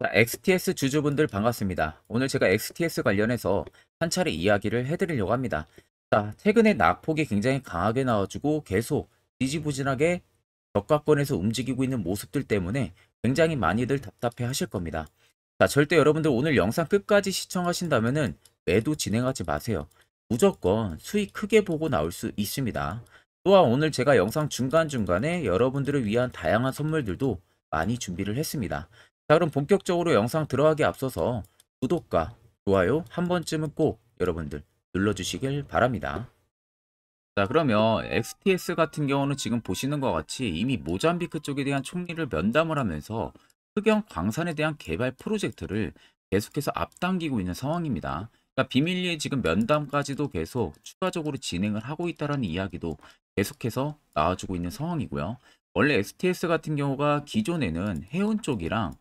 자, XTS 주주분들 반갑습니다. 오늘 제가 XTS 관련해서 한 차례 이야기를 해드리려고 합니다. 자, 최근에 낙폭이 굉장히 강하게 나와주고 계속 지지부진하게 저가권에서 움직이고 있는 모습들 때문에 굉장히 많이들 답답해 하실 겁니다. 자, 절대 여러분들 오늘 영상 끝까지 시청하신다면은 매도 진행하지 마세요. 무조건 수익 크게 보고 나올 수 있습니다. 또한 오늘 제가 영상 중간중간에 여러분들을 위한 다양한 선물들도 많이 준비를 했습니다. 자, 그럼 본격적으로 영상 들어가기 앞서서 구독과 좋아요 한 번쯤은 꼭 여러분들 눌러주시길 바랍니다. 자, 그러면 XTS 같은 경우는 지금 보시는 것 같이 이미 모잠비크 쪽에 대한 총리를 면담을 하면서 흑연 광산에 대한 개발 프로젝트를 계속해서 앞당기고 있는 상황입니다. 그러니까 비밀리에 지금 면담까지도 계속 추가적으로 진행을 하고 있다는 이야기도 계속해서 나와주고 있는 상황이고요. 원래 STS 같은 경우가 기존에는 해운 쪽이랑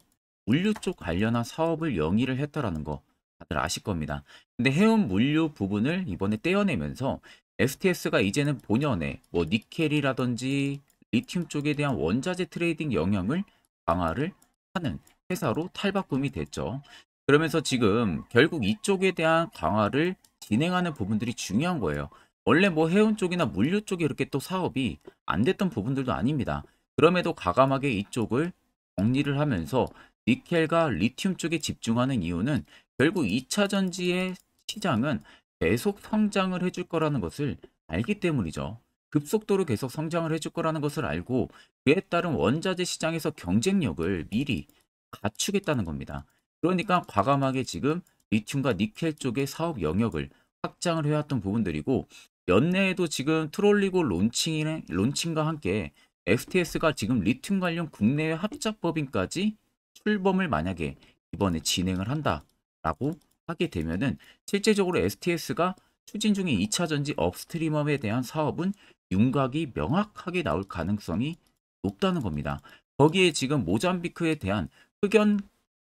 물류 쪽 관련한 사업을 영위를 했다라는 거 다들 아실 겁니다. 근데 해운 물류 부분을 이번에 떼어내면서 STS가 이제는 본연의 뭐 니켈이라든지 리튬 쪽에 대한 원자재 트레이딩 영역을 강화를 하는 회사로 탈바꿈이 됐죠. 그러면서 지금 결국 이쪽에 대한 강화를 진행하는 부분들이 중요한 거예요. 원래 뭐 해운 쪽이나 물류 쪽에 이렇게 또 사업이 안 됐던 부분들도 아닙니다. 그럼에도 과감하게 이쪽을 정리를 하면서 니켈과 리튬 쪽에 집중하는 이유는 결국 2차 전지의 시장은 계속 성장을 해줄 거라는 것을 알기 때문이죠. 급속도로 계속 성장을 해줄 거라는 것을 알고 그에 따른 원자재 시장에서 경쟁력을 미리 갖추겠다는 겁니다. 그러니까 과감하게 지금 리튬과 니켈 쪽의 사업 영역을 확장을 해왔던 부분들이고 연내에도 지금 트롤리고 론칭과 함께 FTS가 지금 리튬 관련 국내외 합작 법인까지 출범을 만약에 이번에 진행을 한다라고 하게 되면은 실제적으로 STS가 추진 중인 2차 전지 업스트리머에 대한 사업은 윤곽이 명확하게 나올 가능성이 높다는 겁니다. 거기에 지금 모잠비크에 대한 흑연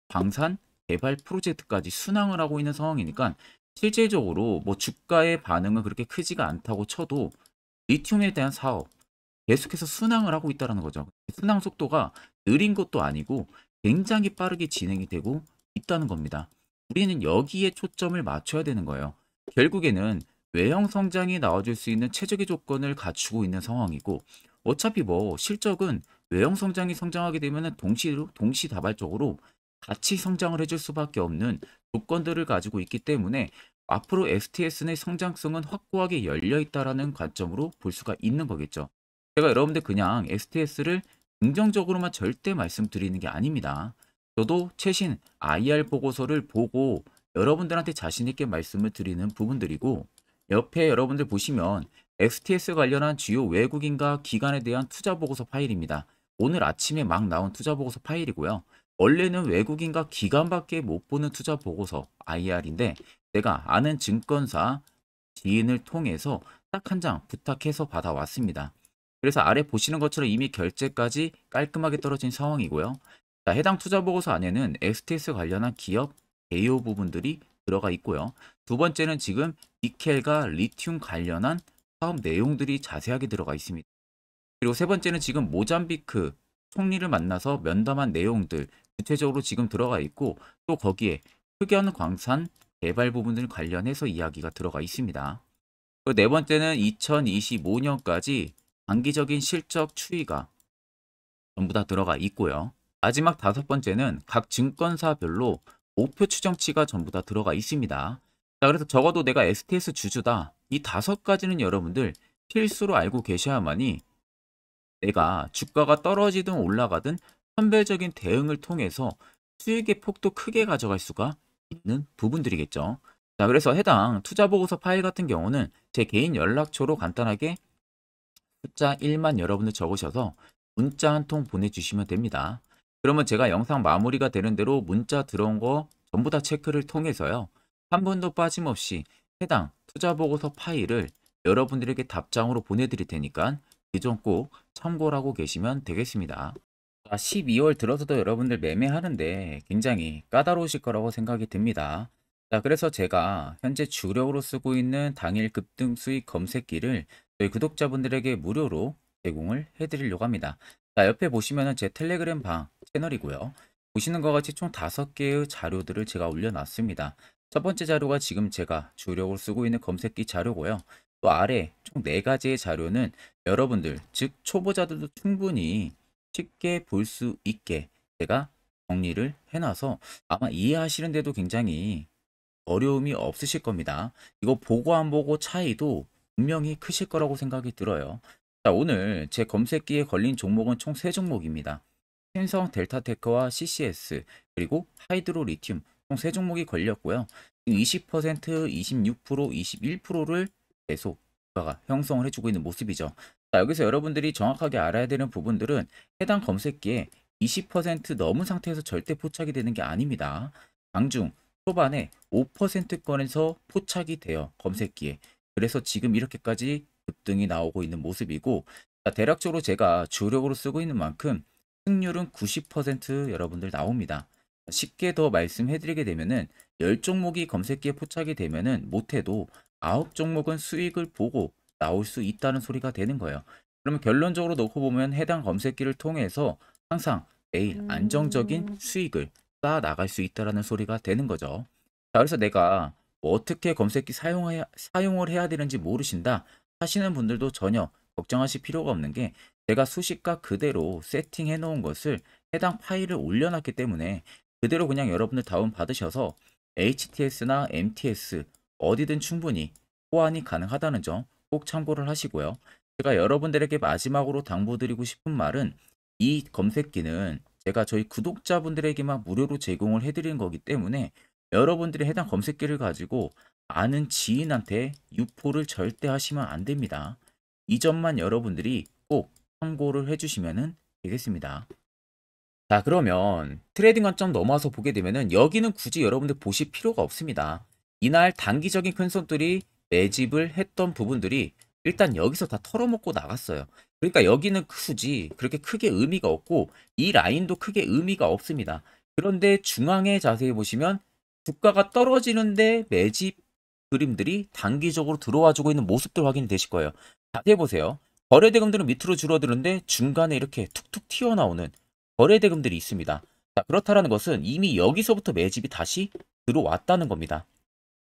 광산 개발 프로젝트까지 순항을 하고 있는 상황이니까 실제적으로 뭐 주가의 반응은 그렇게 크지가 않다고 쳐도 리튬에 대한 사업 계속해서 순항을 하고 있다는 거죠. 순항 속도가 느린 것도 아니고 굉장히 빠르게 진행이 되고 있다는 겁니다. 우리는 여기에 초점을 맞춰야 되는 거예요. 결국에는 외형 성장이 나와줄 수 있는 최적의 조건을 갖추고 있는 상황이고 어차피 뭐 실적은 외형 성장이 성장하게 되면 동시다발적으로 같이 성장을 해줄 수밖에 없는 조건들을 가지고 있기 때문에 앞으로 STS의 성장성은 확고하게 열려 있다라는 관점으로 볼 수가 있는 거겠죠. 제가 여러분들 그냥 STS를 긍정적으로만 절대 말씀드리는 게 아닙니다. 저도 최신 IR 보고서를 보고 여러분들한테 자신 있게 말씀을 드리는 부분들이고 옆에 여러분들 보시면 STS 관련한 주요 외국인과 기관에 대한 투자 보고서 파일입니다. 오늘 아침에 막 나온 투자 보고서 파일이고요. 원래는 외국인과 기관밖에 못 보는 투자 보고서 IR인데 내가 아는 증권사 지인을 통해서 딱 한 장 부탁해서 받아왔습니다. 그래서 아래 보시는 것처럼 이미 결제까지 깔끔하게 떨어진 상황이고요. 자, 해당 투자 보고서 안에는 STS 관련한 기업 개요 부분들이 들어가 있고요. 두 번째는 지금 니켈과 리튬 관련한 사업 내용들이 자세하게 들어가 있습니다. 그리고 세 번째는 지금 모잠비크 총리를 만나서 면담한 내용들 구체적으로 지금 들어가 있고 또 거기에 흑연 광산 개발 부분들 관련해서 이야기가 들어가 있습니다. 그리고 네 번째는 2025년까지 단기적인 실적 추이가 전부 다 들어가 있고요. 마지막 다섯 번째는 각 증권사별로 목표 추정치가 전부 다 들어가 있습니다. 자, 그래서 적어도 내가 STS 주주다. 이 다섯 가지는 여러분들 필수로 알고 계셔야만이 내가 주가가 떨어지든 올라가든 선별적인 대응을 통해서 수익의 폭도 크게 가져갈 수가 있는 부분들이겠죠. 자, 그래서 해당 투자 보고서 파일 같은 경우는 제 개인 연락처로 간단하게 숫자 1만 여러분들 적으셔서 문자 한 통 보내주시면 됩니다. 그러면 제가 영상 마무리가 되는 대로 문자 들어온 거 전부 다 체크를 통해서요. 한 번도 빠짐없이 해당 투자 보고서 파일을 여러분들에게 답장으로 보내드릴 테니까 그 점 꼭 참고를 하고 계시면 되겠습니다. 12월 들어서도 여러분들 매매하는데 굉장히 까다로우실 거라고 생각이 듭니다. 자, 그래서 제가 현재 주력으로 쓰고 있는 당일 급등 수익 검색기를 저희 구독자분들에게 무료로 제공을 해드리려고 합니다. 자, 옆에 보시면은 제 텔레그램 방 채널이고요. 보시는 것 같이 총 5개의 자료들을 제가 올려놨습니다. 첫 번째 자료가 지금 제가 주력으로 쓰고 있는 검색기 자료고요. 또 아래 총 4가지의 자료는 여러분들, 즉 초보자들도 충분히 쉽게 볼 수 있게 제가 정리를 해놔서 아마 이해하시는데도 굉장히 어려움이 없으실 겁니다. 이거 보고 안 보고 차이도 분명히 크실 거라고 생각이 들어요. 자, 오늘 제 검색기에 걸린 종목은 총 3종목입니다. 신성 델타테크와 CCS 그리고 하이드로 리튬 총 3종목이 걸렸고요. 20%, 26%, 21%를 계속 주가가 형성을 해주고 있는 모습이죠. 자, 여기서 여러분들이 정확하게 알아야 되는 부분들은 해당 검색기에 20% 넘은 상태에서 절대 포착이 되는 게 아닙니다. 장중 초반에 5%권에서 포착이 돼요. 검색기에. 그래서 지금 이렇게까지 급등이 나오고 있는 모습이고, 자, 대략적으로 제가 주력으로 쓰고 있는 만큼 승률은 90% 여러분들 나옵니다. 쉽게 더 말씀해드리게 되면은 10종목이 검색기에 포착이 되면은 못해도 9종목은 수익을 보고 나올 수 있다는 소리가 되는 거예요. 그러면 결론적으로 놓고 보면 해당 검색기를 통해서 항상 매일 안정적인 수익을 쌓아 나갈 수 있다는 소리가 되는 거죠. 자, 그래서 내가 뭐 어떻게 검색기 사용을 해야 되는지 모르신다 하시는 분들도 전혀 걱정하실 필요가 없는 게 제가 수식과 그대로 세팅해 놓은 것을 해당 파일을 올려놨기 때문에 그대로 그냥 여러분들 다운 받으셔서 HTS나 MTS 어디든 충분히 호환이 가능하다는 점 꼭 참고를 하시고요. 제가 여러분들에게 마지막으로 당부드리고 싶은 말은 이 검색기는 제가 저희 구독자분들에게만 무료로 제공을 해드리는 거기 때문에 여러분들이 해당 검색기를 가지고 아는 지인한테 유포를 절대 하시면 안 됩니다. 이 점만 여러분들이 꼭 참고를 해주시면 되겠습니다. 자, 그러면 트레이딩 관점 넘어와서 보게 되면은 여기는 굳이 여러분들 보실 필요가 없습니다. 이날 단기적인 큰 손들이 매집을 했던 부분들이 일단 여기서 다 털어먹고 나갔어요. 그러니까 여기는 굳이 그렇게 크게 의미가 없고 이 라인도 크게 의미가 없습니다. 그런데 중앙에 자세히 보시면 주가가 떨어지는데 매집 그림들이 단기적으로 들어와주고 있는 모습들 확인이 되실 거예요. 자세히 보세요. 거래대금들은 밑으로 줄어드는데 중간에 이렇게 툭툭 튀어나오는 거래대금들이 있습니다. 자, 그렇다라는 것은 이미 여기서부터 매집이 다시 들어왔다는 겁니다.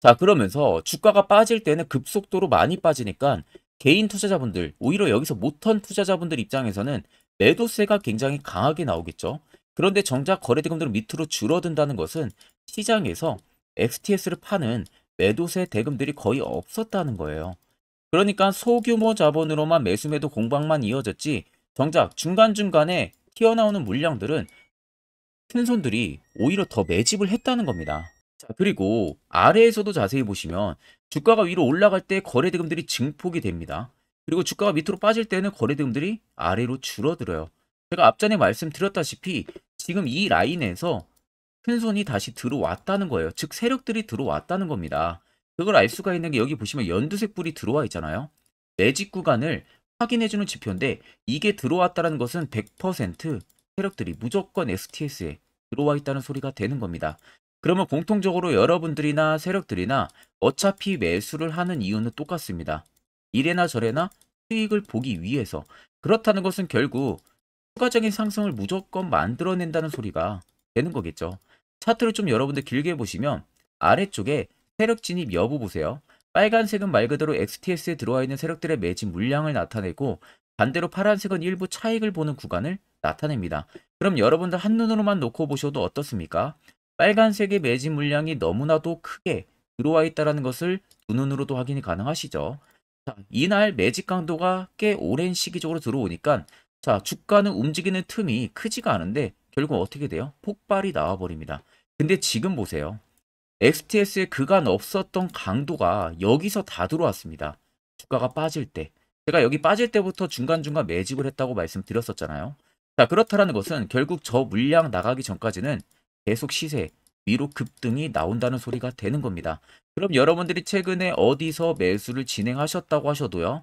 자, 그러면서 주가가 빠질 때는 급속도로 많이 빠지니까 개인 투자자분들, 오히려 여기서 못한 투자자분들 입장에서는 매도세가 굉장히 강하게 나오겠죠. 그런데 정작 거래대금들은 밑으로 줄어든다는 것은 시장에서 XTS를 파는 매도세 대금들이 거의 없었다는 거예요. 그러니까 소규모 자본으로만 매수매도 공방만 이어졌지 정작 중간중간에 튀어나오는 물량들은 큰손들이 오히려 더 매집을 했다는 겁니다. 자, 그리고 아래에서도 자세히 보시면 주가가 위로 올라갈 때 거래대금들이 증폭이 됩니다. 그리고 주가가 밑으로 빠질 때는 거래대금들이 아래로 줄어들어요. 제가 앞전에 말씀드렸다시피 지금 이 라인에서 큰손이 다시 들어왔다는 거예요. 즉 세력들이 들어왔다는 겁니다. 그걸 알 수가 있는 게 여기 보시면 연두색 불이 들어와 있잖아요. 매집 구간을 확인해주는 지표인데 이게 들어왔다는 것은 100% 세력들이 무조건 STS에 들어와 있다는 소리가 되는 겁니다. 그러면 공통적으로 여러분들이나 세력들이나 어차피 매수를 하는 이유는 똑같습니다. 이래나 저래나 수익을 보기 위해서. 그렇다는 것은 결국 추가적인 상승을 무조건 만들어낸다는 소리가 되는 거겠죠. 차트를 좀 여러분들 길게 보시면 아래쪽에 세력 진입 여부 보세요. 빨간색은 말 그대로 XTS에 들어와 있는 세력들의 매집 물량을 나타내고 반대로 파란색은 일부 차익을 보는 구간을 나타냅니다. 그럼 여러분들 한눈으로만 놓고 보셔도 어떻습니까? 빨간색의 매집 물량이 너무나도 크게 들어와 있다는 것을 두 눈으로도 확인이 가능하시죠. 자, 이날 매집 강도가 꽤 오랜 시기적으로 들어오니까 자, 주가는 움직이는 틈이 크지가 않은데 결국 어떻게 돼요? 폭발이 나와버립니다. 근데 지금 보세요. XTS에 그간 없었던 강도가 여기서 다 들어왔습니다. 주가가 빠질 때. 제가 여기 빠질 때부터 중간중간 매집을 했다고 말씀드렸었잖아요. 자, 그렇다는 것은 결국 저 물량 나가기 전까지는 계속 시세 위로 급등이 나온다는 소리가 되는 겁니다. 그럼 여러분들이 최근에 어디서 매수를 진행하셨다고 하셔도요.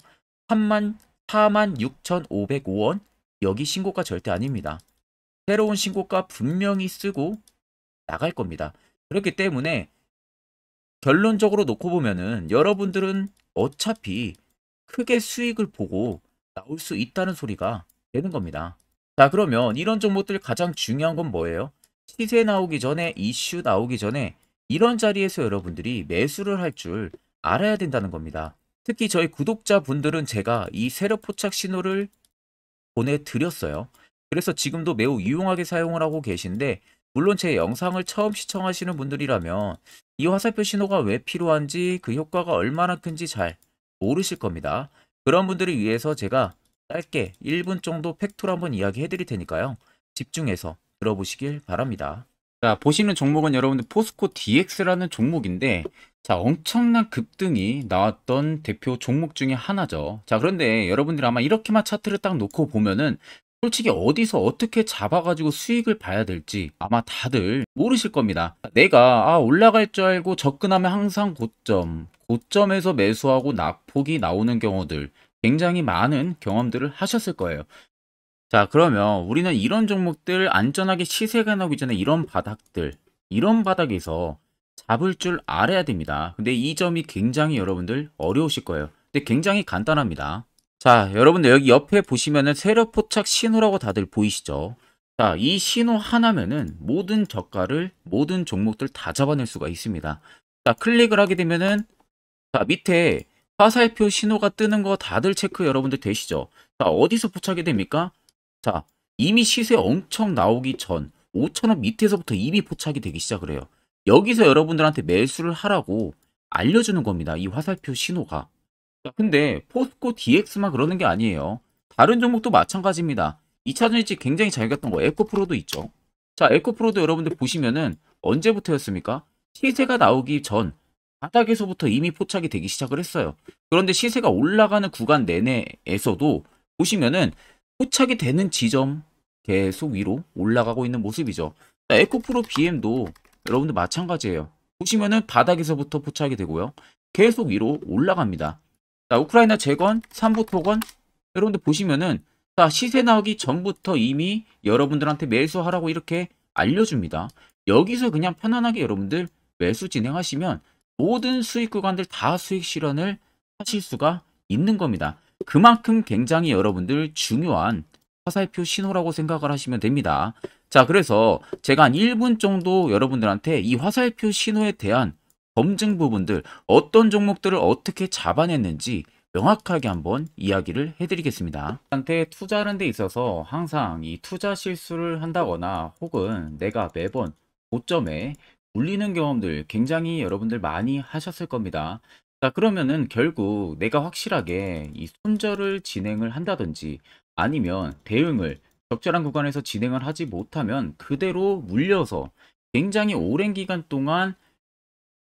46,505원 여기 신고가 절대 아닙니다. 새로운 신고가 분명히 쓰고 나갈 겁니다. 그렇기 때문에 결론적으로 놓고 보면은 여러분들은 어차피 크게 수익을 보고 나올 수 있다는 소리가 되는 겁니다. 자, 그러면 이런 종목들 가장 중요한 건 뭐예요? 시세 나오기 전에, 이슈 나오기 전에 이런 자리에서 여러분들이 매수를 할 줄 알아야 된다는 겁니다. 특히 저희 구독자분들은 제가 이 세력 포착 신호를 보내드렸어요. 그래서 지금도 매우 유용하게 사용을 하고 계신데, 물론 제 영상을 처음 시청하시는 분들이라면 이 화살표 신호가 왜 필요한지, 그 효과가 얼마나 큰지 잘 모르실 겁니다. 그런 분들을 위해서 제가 짧게 1분 정도 팩트로 한번 이야기해 드릴 테니까요. 집중해서 들어보시길 바랍니다. 자, 보시는 종목은 여러분들 포스코 DX라는 종목인데, 자, 엄청난 급등이 나왔던 대표 종목 중에 하나죠. 자, 그런데 여러분들 아마 이렇게만 차트를 딱 놓고 보면은 솔직히 어디서 어떻게 잡아가지고 수익을 봐야 될지 아마 다들 모르실 겁니다. 내가 올라갈 줄 알고 접근하면 항상 고점에서 매수하고 낙폭이 나오는 경우들 굉장히 많은 경험들을 하셨을 거예요. 자, 그러면 우리는 이런 종목들 안전하게 시세가 나오기 전에 이런 바닥에서 잡을 줄 알아야 됩니다. 근데 이 점이 굉장히 여러분들 어려우실 거예요. 근데 굉장히 간단합니다. 자, 여러분들 여기 옆에 보시면은 세력 포착 신호라고 다들 보이시죠? 자, 이 신호 하나면은 모든 저가를, 모든 종목들 다 잡아낼 수가 있습니다. 자, 클릭을 하게 되면은, 자, 밑에 화살표 신호가 뜨는 거 다들 체크 여러분들 되시죠? 자, 어디서 포착이 됩니까? 자, 이미 시세 엄청 나오기 전 5,000원 밑에서부터 이미 포착이 되기 시작을 해요. 여기서 여러분들한테 매수를 하라고 알려주는 겁니다. 이 화살표 신호가. 자, 근데 포스코 DX만 그러는 게 아니에요. 다른 종목도 마찬가지입니다. 2차전 일찍 굉장히 잘 갔던 거 에코프로도 있죠. 자, 에코프로도 여러분들 보시면은 언제부터였습니까? 시세가 나오기 전 바닥에서부터 이미 포착이 되기 시작을 했어요. 그런데 시세가 올라가는 구간 내내에서도 보시면은 포착이 되는 지점 계속 위로 올라가고 있는 모습이죠. 자, 에코프로 BM도 여러분들 마찬가지예요. 보시면은 바닥에서부터 포착이 되고요. 계속 위로 올라갑니다. 자, 우크라이나 재건, 삼부 토건 여러분들 보시면은 자, 시세 나오기 전부터 이미 여러분들한테 매수하라고 이렇게 알려줍니다. 여기서 그냥 편안하게 여러분들 매수 진행하시면 모든 수익 구간들 다 수익 실현을 하실 수가 있는 겁니다. 그만큼 굉장히 여러분들 중요한 화살표 신호라고 생각을 하시면 됩니다. 자, 그래서 제가 한 1분 정도 여러분들한테 이 화살표 신호에 대한 검증 부분들, 어떤 종목들을 어떻게 잡아냈는지 명확하게 한번 이야기를 해드리겠습니다. 한테 투자하는 데 있어서 항상 이 투자 실수를 한다거나 혹은 내가 매번 고점에 물리는 경험들 굉장히 여러분들 많이 하셨을 겁니다. 자, 그러면은 결국 내가 확실하게 이 손절을 진행을 한다든지 아니면 대응을 적절한 구간에서 진행을 하지 못하면 그대로 물려서 굉장히 오랜 기간 동안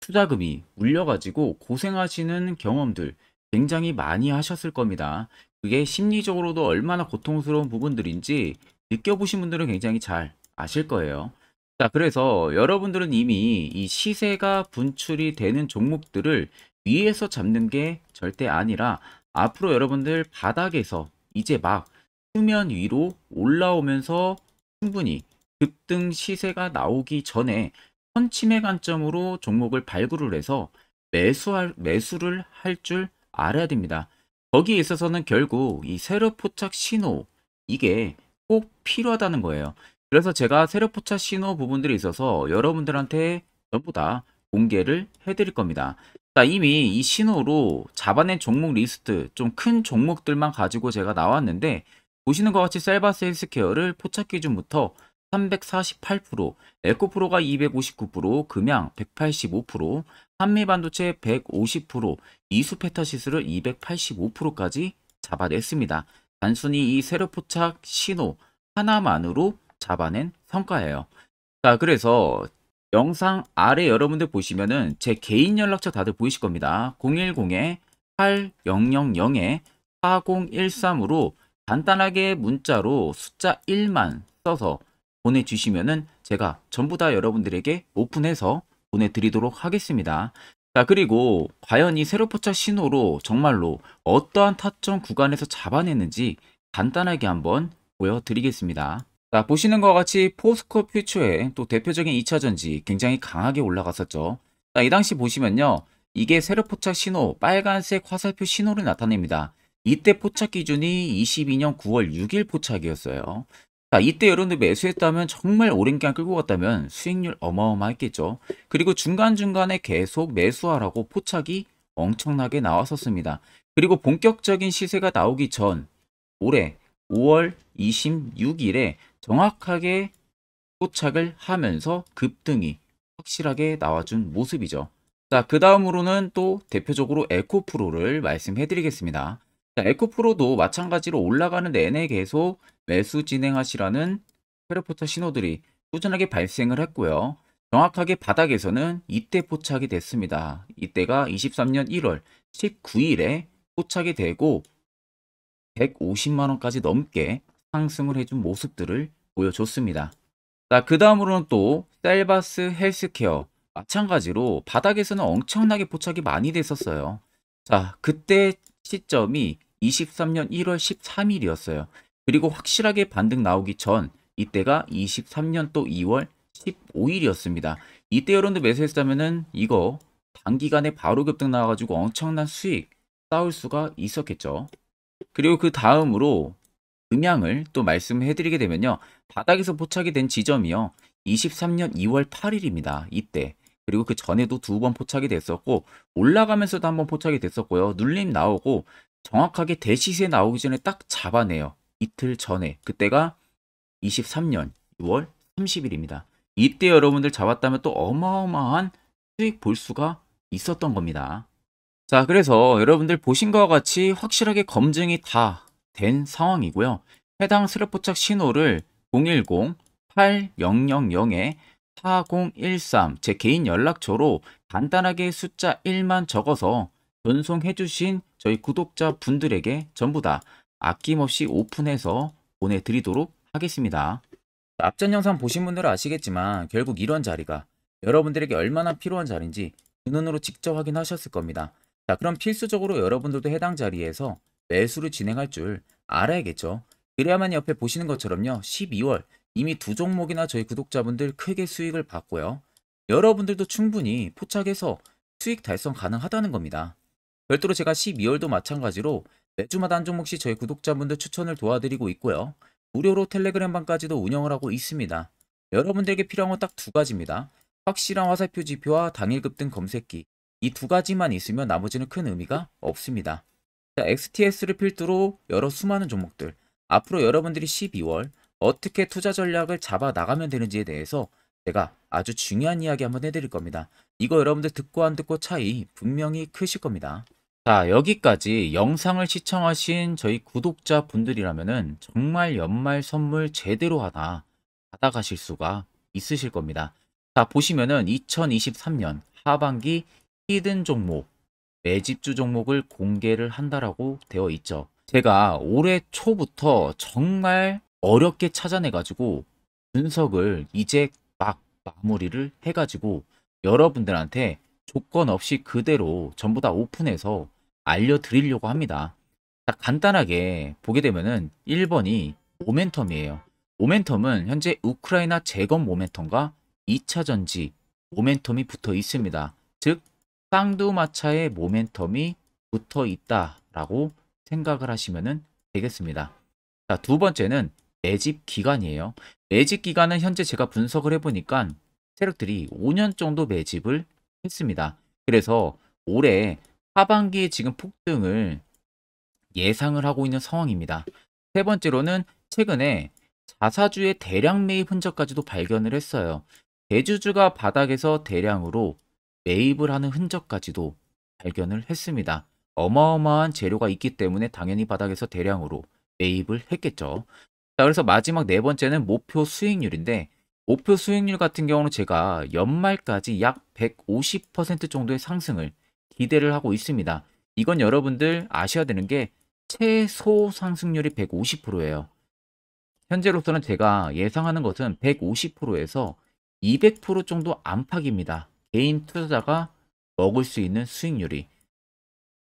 투자금이 물려가지고 고생하시는 경험들 굉장히 많이 하셨을 겁니다. 그게 심리적으로도 얼마나 고통스러운 부분들인지 느껴보신 분들은 굉장히 잘 아실 거예요. 자, 그래서 여러분들은 이미 이 시세가 분출이 되는 종목들을 위에서 잡는 게 절대 아니라 앞으로 여러분들 바닥에서 이제 막 수면 위로 올라오면서 충분히 급등 시세가 나오기 전에 선침해 관점으로 종목을 발굴을 해서 매수를 할 줄 알아야 됩니다. 거기에 있어서는 결국 이 세력 포착 신호 이게 꼭 필요하다는 거예요. 그래서 제가 세력 포착 신호 부분들이 있어서 여러분들한테 전부 다 공개를 해드릴 겁니다. 자, 이미 이 신호로 잡아낸 종목 리스트 좀 큰 종목들만 가지고 제가 나왔는데 보시는 것 같이 셀바스 헬스케어를 포착 기준부터 348%, 에코프로가 259%, 금양 185%, 한미반도체 150%, 이수페타시스를 285%까지 잡아냈습니다. 단순히 이 세력 포착 신호 하나만으로 잡아낸 성과예요. 자, 그래서 영상 아래 여러분들 보시면은 제 개인 연락처 다들 보이실 겁니다. 010-8010-4013으로 간단하게 문자로 숫자 1만 써서 보내주시면은 제가 전부 다 여러분들에게 오픈해서 보내드리도록 하겠습니다. 자, 그리고 과연 이 세력 포착 신호로 정말로 어떠한 타점 구간에서 잡아냈는지 간단하게 한번 보여드리겠습니다. 자, 보시는 것 같이 포스코 퓨처의 또 대표적인 2차전지 굉장히 강하게 올라갔었죠. 자, 이 당시 보시면요. 이게 세력 포착 신호, 빨간색 화살표 신호를 나타냅니다. 이때 포착 기준이 22년 9월 6일 포착이었어요. 자, 이때 여러분들 매수했다면 정말 오랜 기간 끌고 갔다면 수익률 어마어마했겠죠. 그리고 중간중간에 계속 매수하라고 포착이 엄청나게 나왔었습니다. 그리고 본격적인 시세가 나오기 전 올해 5월 26일에 정확하게 포착을 하면서 급등이 확실하게 나와준 모습이죠. 자, 그 다음으로는 또 대표적으로 에코프로를 말씀해 드리겠습니다. 자, 에코프로도 마찬가지로 올라가는 내내 계속 매수 진행하시라는 페르포터 신호들이 꾸준하게 발생을 했고요. 정확하게 바닥에서는 이때 포착이 됐습니다. 이때가 23년 1월 19일에 포착이 되고 150만 원까지 넘게 상승을 해준 모습들을 보여줬습니다. 자, 그 다음으로는 또 셀바스 헬스케어 마찬가지로 바닥에서는 엄청나게 포착이 많이 됐었어요. 자, 그때 시점이 23년 1월 13일이었어요. 그리고 확실하게 반등 나오기 전 이때가 23년 또 2월 15일이었습니다. 이때 여러분들 매수했다면은 이거 단기간에 바로 급등 나와가지고 엄청난 수익 쌓을 수가 있었겠죠. 그리고 그 다음으로 음향을 또 말씀해 드리게 되면요. 바닥에서 포착이 된 지점이요. 23년 2월 8일입니다. 이때. 그리고 그 전에도 두 번 포착이 됐었고 올라가면서도 한번 포착이 됐었고요. 눌림 나오고 정확하게 대시세 나오기 전에 딱 잡아내요. 이틀 전에. 그때가 23년 6월 30일입니다. 이때 여러분들 잡았다면 또 어마어마한 수익 볼 수가 있었던 겁니다. 자, 그래서 여러분들 보신 것과 같이 확실하게 검증이 다 된 상황이고요. 해당 스랩포착 신호를 010-8000-4013 제 개인 연락처로 간단하게 숫자 1만 적어서 전송해 주신 저희 구독자 분들에게 전부 다 아낌없이 오픈해서 보내드리도록 하겠습니다. 앞전 영상 보신 분들은 아시겠지만 결국 이런 자리가 여러분들에게 얼마나 필요한 자리인지 그 눈으로 직접 확인하셨을 겁니다. 자, 그럼 필수적으로 여러분들도 해당 자리에서 매수를 진행할 줄 알아야겠죠. 그래야만 옆에 보시는 것처럼요. 12월 이미 두 종목이나 저희 구독자분들 크게 수익을 봤고요. 여러분들도 충분히 포착해서 수익 달성 가능하다는 겁니다. 별도로 제가 12월도 마찬가지로 매주마다 한 종목씩 저희 구독자분들 추천을 도와드리고 있고요. 무료로 텔레그램방까지도 운영을 하고 있습니다. 여러분들에게 필요한 건 딱 두 가지입니다. 확실한 화살표 지표와 당일 급등 검색기. 이 두 가지만 있으면 나머지는 큰 의미가 없습니다. 자, XTS를 필두로 여러 수많은 종목들. 앞으로 여러분들이 12월 어떻게 투자 전략을 잡아 나가면 되는지에 대해서 제가 아주 중요한 이야기 한번 해드릴 겁니다. 이거 여러분들 듣고 안 듣고 차이 분명히 크실 겁니다. 자, 여기까지 영상을 시청하신 저희 구독자 분들이라면은 정말 연말 선물 제대로 하나 받아가실 수가 있으실 겁니다. 자, 보시면은 2023년 하반기 히든 종목, 매집주 종목을 공개를 한다라고 되어 있죠. 제가 올해 초부터 정말 어렵게 찾아내가지고 분석을 이제 막 마무리를 해가지고 여러분들한테 조건 없이 그대로 전부 다 오픈해서 알려드리려고 합니다. 자, 간단하게 보게 되면은 1번이 모멘텀이에요. 모멘텀은 현재 우크라이나 재건 모멘텀과 2차 전지 모멘텀이 붙어 있습니다. 즉 쌍두마차의 모멘텀이 붙어 있다라고 생각을 하시면 되겠습니다. 자, 두 번째는 매집 기간이에요. 매집 기간은 현재 제가 분석을 해보니까 세력들이 5년 정도 매집을 했습니다. 그래서 올해 하반기에 지금 폭등을 예상을 하고 있는 상황입니다. 세 번째로는 최근에 자사주의 대량 매입 흔적까지도 발견을 했어요. 대주주가 바닥에서 대량으로 매입을 하는 흔적까지도 발견을 했습니다. 어마어마한 재료가 있기 때문에 당연히 바닥에서 대량으로 매입을 했겠죠. 자, 그래서 마지막 네 번째는 목표 수익률인데 목표 수익률 같은 경우는 제가 연말까지 약 150% 정도의 상승을 기대를 하고 있습니다. 이건 여러분들 아셔야 되는 게 최소 상승률이 150%예요. 현재로서는 제가 예상하는 것은 150%에서 200% 정도 안팎입니다. 개인 투자자가 먹을 수 있는 수익률이.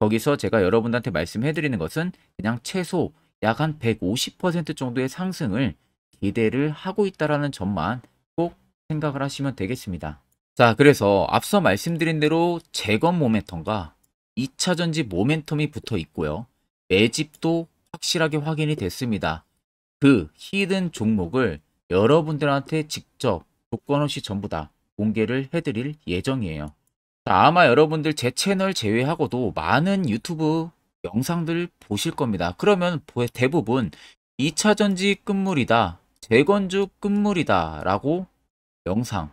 거기서 제가 여러분들한테 말씀해 드리는 것은 그냥 최소 약 한 150% 정도의 상승을 기대를 하고 있다는 점만 꼭 생각을 하시면 되겠습니다. 자, 그래서 앞서 말씀드린 대로 재건 모멘텀과 2차 전지 모멘텀이 붙어 있고요. 매집도 확실하게 확인이 됐습니다. 그 히든 종목을 여러분들한테 직접 조건 없이 전부 다 공개를 해드릴 예정이에요. 자, 아마 여러분들 제 채널 제외하고도 많은 유튜브 영상들 보실 겁니다. 그러면 대부분 2차전지 끝물이다, 재건주 끝물이다 라고 영상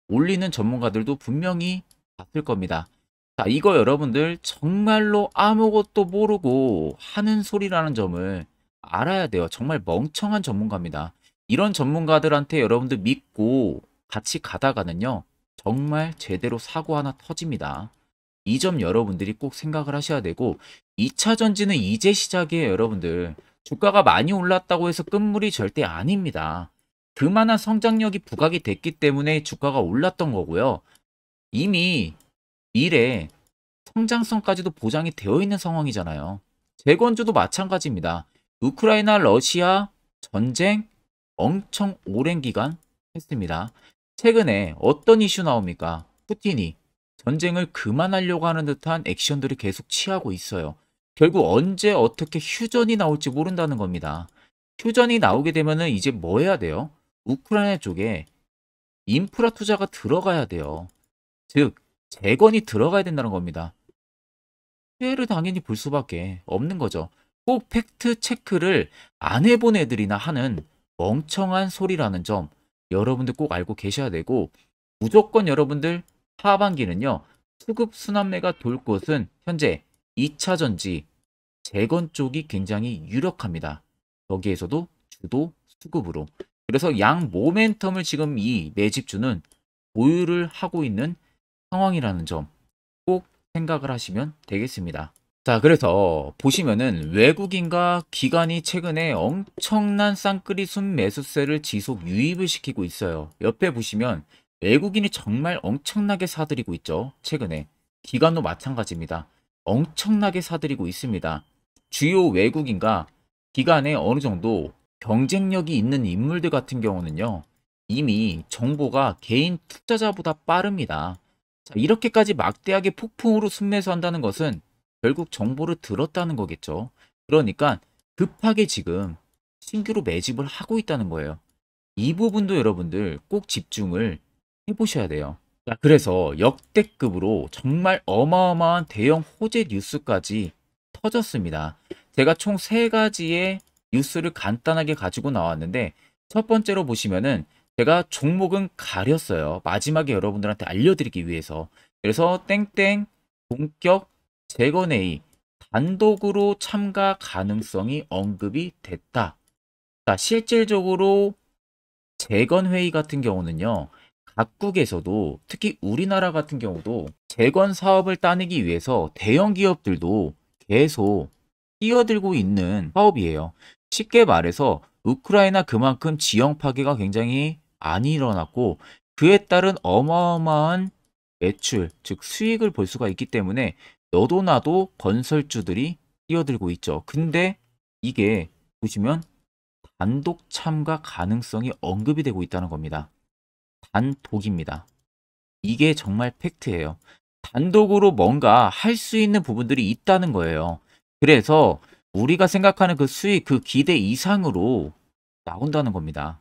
올리는 전문가들도 분명히 봤을 겁니다. 자, 이거 여러분들 정말로 아무것도 모르고 하는 소리라는 점을 알아야 돼요. 정말 멍청한 전문가입니다. 이런 전문가들한테 여러분들 믿고 같이 가다가는요, 정말 제대로 사고 하나 터집니다. 이 점 여러분들이 꼭 생각을 하셔야 되고, 2차 전지는 이제 시작이에요, 여러분들. 주가가 많이 올랐다고 해서 끝물이 절대 아닙니다. 그만한 성장력이 부각이 됐기 때문에 주가가 올랐던 거고요. 이미 미래 성장성까지도 보장이 되어 있는 상황이잖아요. 재건주도 마찬가지입니다. 우크라이나 러시아 전쟁 엄청 오랜 기간 했습니다. 최근에 어떤 이슈 나옵니까? 푸틴이 전쟁을 그만하려고 하는 듯한 액션들을 계속 취하고 있어요. 결국 언제 어떻게 휴전이 나올지 모른다는 겁니다. 휴전이 나오게 되면은 이제 뭐 해야 돼요? 우크라이나 쪽에 인프라 투자가 들어가야 돼요. 즉, 재건이 들어가야 된다는 겁니다. 피해를 당연히 볼 수밖에 없는 거죠. 꼭 팩트 체크를 안 해본 애들이나 하는 멍청한 소리라는 점 여러분들 꼭 알고 계셔야 되고, 무조건 여러분들 하반기는요, 수급 순환매가 돌 곳은 현재 2차 전지 재건 쪽이 굉장히 유력합니다. 여기에서도 주도 수급으로. 그래서 양 모멘텀을 지금 이 매집주는 보유를 하고 있는 상황이라는 점 꼭 생각을 하시면 되겠습니다. 자, 그래서 보시면은 외국인과 기관이 최근에 엄청난 쌍끌이 순매수세를 지속 유입을 시키고 있어요. 옆에 보시면 외국인이 정말 엄청나게 사들이고 있죠. 최근에. 기관도 마찬가지입니다. 엄청나게 사들이고 있습니다. 주요 외국인과 기관에 어느 정도 경쟁력이 있는 인물들 같은 경우는요, 이미 정보가 개인 투자자보다 빠릅니다. 자, 이렇게까지 막대하게 폭풍으로 순매수한다는 것은 결국 정보를 들었다는 거겠죠. 그러니까 급하게 지금 신규로 매집을 하고 있다는 거예요. 이 부분도 여러분들 꼭 집중을 해보셔야 돼요. 자, 그래서 역대급으로 정말 어마어마한 대형 호재 뉴스까지 터졌습니다. 제가 총 3가지의 뉴스를 간단하게 가지고 나왔는데, 첫 번째로 보시면은 제가 종목은 가렸어요. 마지막에 여러분들한테 알려드리기 위해서. 그래서 땡땡 본격 재건회의 단독으로 참가 가능성이 언급이 됐다. 자, 실질적으로 재건회의 같은 경우는요, 각국에서도 특히 우리나라 같은 경우도 재건 사업을 따내기 위해서 대형 기업들도 계속 뛰어들고 있는 사업이에요. 쉽게 말해서 우크라이나 그만큼 지형 파괴가 굉장히 많이 일어났고, 그에 따른 어마어마한 매출, 즉 수익을 볼 수가 있기 때문에 너도 나도 건설주들이 뛰어들고 있죠. 근데 이게 보시면 단독 참가 가능성이 언급이 되고 있다는 겁니다. 단독입니다. 이게 정말 팩트예요. 단독으로 뭔가 할 수 있는 부분들이 있다는 거예요. 그래서 우리가 생각하는 그 수익, 그 기대 이상으로 나온다는 겁니다.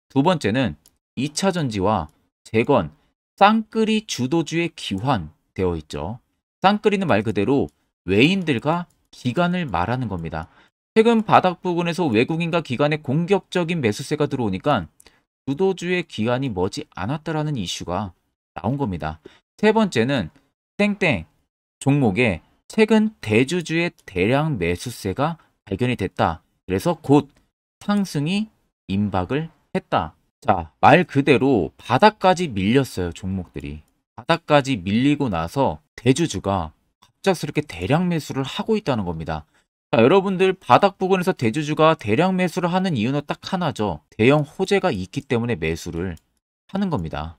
두 번째는 2차 전지와 재건, 쌍끌이 주도주의 기환되어 있죠. 쌍끌이는 말 그대로 외인들과 기관을 말하는 겁니다. 최근 바닥 부근에서 외국인과 기관의 공격적인 매수세가 들어오니까 주도주의 기관이 머지 않았다라는 이슈가 나온 겁니다. 세 번째는 땡땡 종목에 최근 대주주의 대량 매수세가 발견이 됐다. 그래서 곧 상승이 임박을 했다. 자, 말 그대로 바닥까지 밀렸어요, 종목들이. 바닥까지 밀리고 나서 대주주가 갑작스럽게 대량 매수를 하고 있다는 겁니다. 자, 여러분들 바닥 부근에서 대주주가 대량 매수를 하는 이유는 딱 하나죠. 대형 호재가 있기 때문에 매수를 하는 겁니다.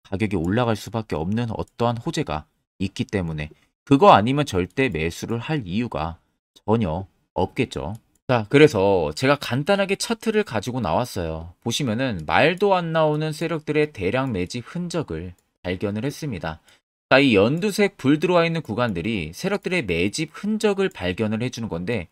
가격이 올라갈 수밖에 없는 어떠한 호재가 있기 때문에. 그거 아니면 절대 매수를 할 이유가 전혀 없겠죠. 자, 그래서 제가 간단하게 차트를 가지고 나왔어요. 보시면은 말도 안 나오는 세력들의 대량 매집 흔적을 발견을 했습니다. 자, 이 연두색 불 들어와 있는 구간들이 세력들의 매집 흔적을 발견을 해주는 건데,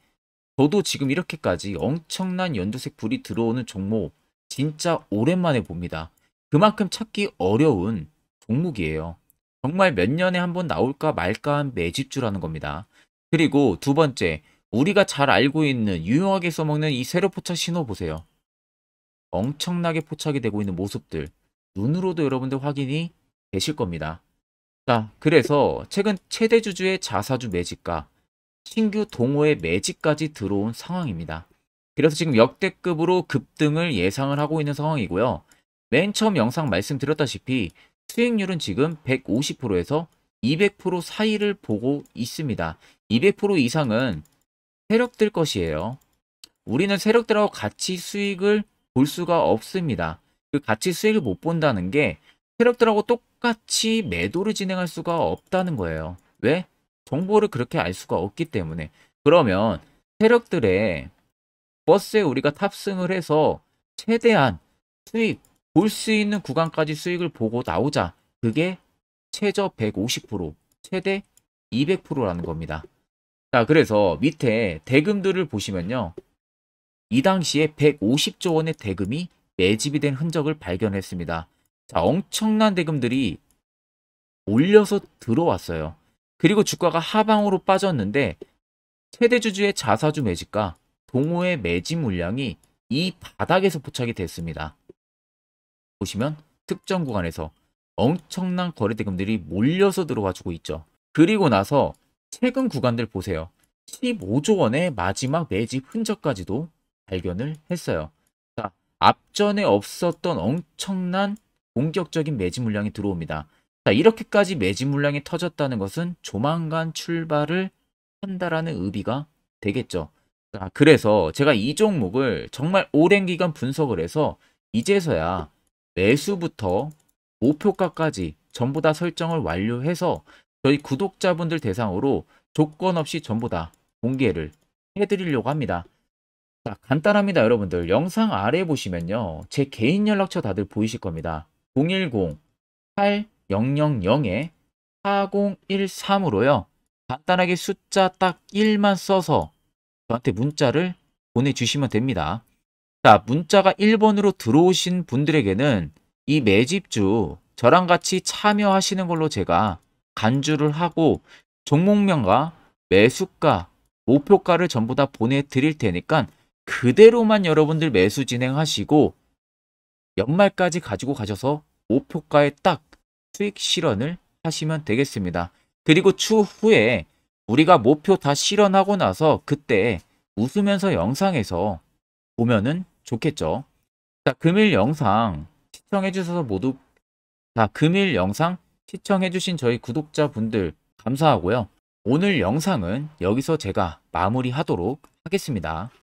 저도 지금 이렇게까지 엄청난 연두색 불이 들어오는 종목 진짜 오랜만에 봅니다. 그만큼 찾기 어려운 종목이에요. 정말 몇 년에 한 번 나올까 말까 한 매집주라는 겁니다. 그리고 두 번째, 우리가 잘 알고 있는 유용하게 써먹는 이 세로 포착 신호 보세요. 엄청나게 포착이 되고 있는 모습들 눈으로도 여러분들 확인이 되실 겁니다. 자, 그래서 최근 최대 주주의 자사주 매집과 신규 동호회 매집까지 들어온 상황입니다. 그래서 지금 역대급으로 급등을 예상을 하고 있는 상황이고요. 맨 처음 영상 말씀드렸다시피 수익률은 지금 150%에서 200% 사이를 보고 있습니다. 200% 이상은 세력들 것이에요. 우리는 세력들하고 같이 수익을 볼 수가 없습니다. 그 같이 수익을 못 본다는 게 세력들하고 똑같이 매도를 진행할 수가 없다는 거예요. 왜? 정보를 그렇게 알 수가 없기 때문에. 그러면 세력들의 버스에 우리가 탑승을 해서 최대한 수익, 볼 수 있는 구간까지 수익을 보고 나오자. 그게 최저 150%, 최대 200%라는 겁니다. 자, 그래서 밑에 대금들을 보시면요. 이 당시에 150조 원의 대금이 매집이 된 흔적을 발견했습니다. 자, 엄청난 대금들이 올려서 들어왔어요. 그리고 주가가 하방으로 빠졌는데 최대 주주의 자사주 매집과 동호회 매집 물량이 이 바닥에서 포착이 됐습니다. 보시면 특정 구간에서 엄청난 거래 대금들이 몰려서 들어와주고 있죠. 그리고 나서 최근 구간들 보세요. 15조 원의 마지막 매집 흔적까지도 발견을 했어요. 자, 앞전에 없었던 엄청난 공격적인 매집 물량이 들어옵니다. 자, 이렇게까지 매집 물량이 터졌다는 것은 조만간 출발을 한다라는 의미가 되겠죠. 자, 그래서 제가 이 종목을 정말 오랜 기간 분석을 해서 이제서야 매수부터 목표가까지 전부 다 설정을 완료해서 저희 구독자분들 대상으로 조건 없이 전부 다 공개를 해드리려고 합니다. 자, 간단합니다, 여러분들. 영상 아래 보시면요. 제 개인 연락처 다들 보이실 겁니다. 010-8013-4013으로요. 간단하게 숫자 딱 1만 써서 저한테 문자를 보내주시면 됩니다. 자, 문자가 1번으로 들어오신 분들에게는 이 매집주 저랑 같이 참여하시는 걸로 제가 간주를 하고 종목명과 매수가, 목표가를 전부 다 보내드릴 테니까 그대로만 여러분들 매수 진행하시고 연말까지 가지고 가셔서 목표가에 딱 수익 실현을 하시면 되겠습니다. 그리고 추후에 우리가 목표 다 실현하고 나서 그때 웃으면서 영상에서 보면은 좋겠죠. 자, 금일 영상 시청해 주셔서 모두 금일 영상 시청해 주신 저희 구독자분들 감사하고요. 오늘 영상은 여기서 제가 마무리하도록 하겠습니다.